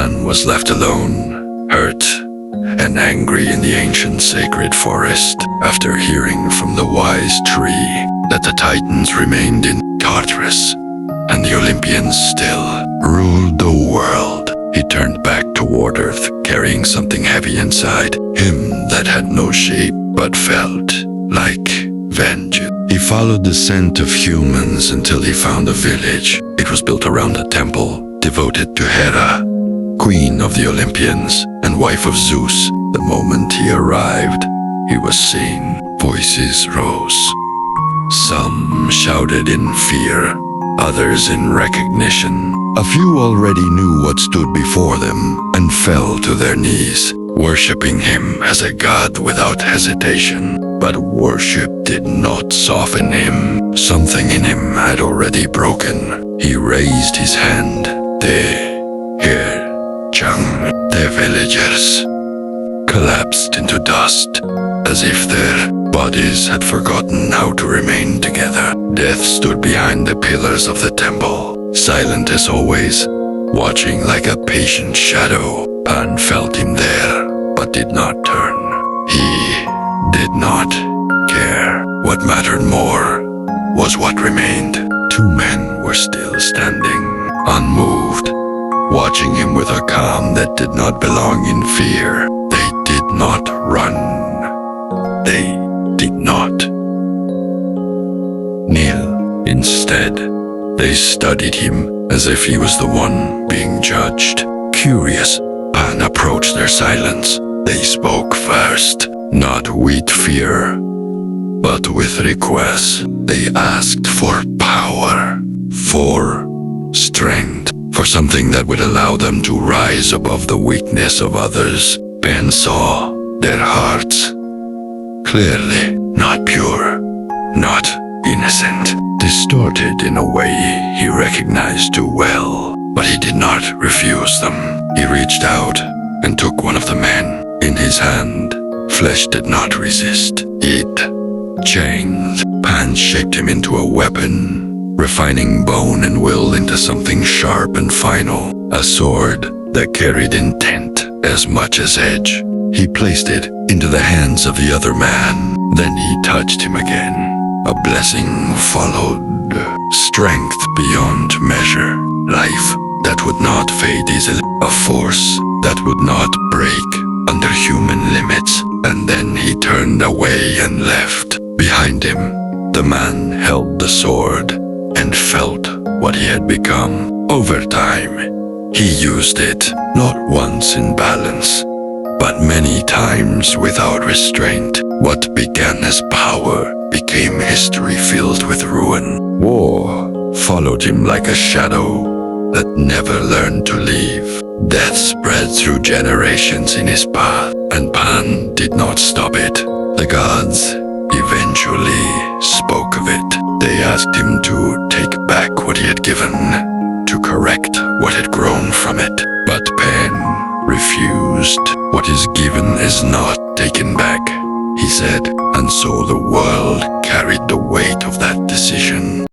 Pan was left alone, hurt and angry in the ancient sacred forest after hearing from the wise tree that the Titans remained in Tartarus and the Olympians still ruled the world. He turned back toward Earth, carrying something heavy inside him that had no shape but felt like vengeance. He followed the scent of humans until he found a village. It was built around a temple devoted to Hera, queen of the Olympians and wife of Zeus. The moment he arrived, he was seen. Voices rose. Some shouted in fear, others in recognition. A few already knew what stood before them and fell to their knees, worshipping him as a god without hesitation. But worship did not soften him. Something in him had already broken. He raised his hand. The villagers collapsed into dust, as if their bodies had forgotten how to remain together. Death stood behind the pillars of the temple, silent as always, watching like a patient shadow. Pan felt him there, but did not turn. He did not care. What mattered more was what remained. Two men were still standing, unmoved, watching him with a calm that did not belong in fear. They did not run. They did not kneel. Instead, they studied him as if he was the one being judged. Curious, Pan approached their silence. They spoke first, not with fear, but with requests. They asked for power, for strength, for something that would allow them to rise above the weakness of others. Pan saw their hearts clearly, not pure, not innocent, distorted in a way he recognized too well. But he did not refuse them. He reached out and took one of the men in his hand. Flesh did not resist. It changed. Pan shaped him into a weapon, refining bone and will into something sharp and final, a sword that carried intent as much as edge. He placed it into the hands of the other man. Then he touched him again. A blessing followed. Strength beyond measure. Life that would not fade easily. A force that would not break under human limits. And then he turned away and left. Behind him, the man held the sword and felt what he had become. Over time, he used it, not once in balance, but many times without restraint. What began as power became history filled with ruin. War followed him like a shadow that never learned to leave. Death spread through generations in his path, and Pan did not stop it. The gods eventually spoke of it. They asked him to take back what he had given, to correct what had grown from it. But Pan refused. What is given is not taken back, he said, and so the world carried the weight of that decision.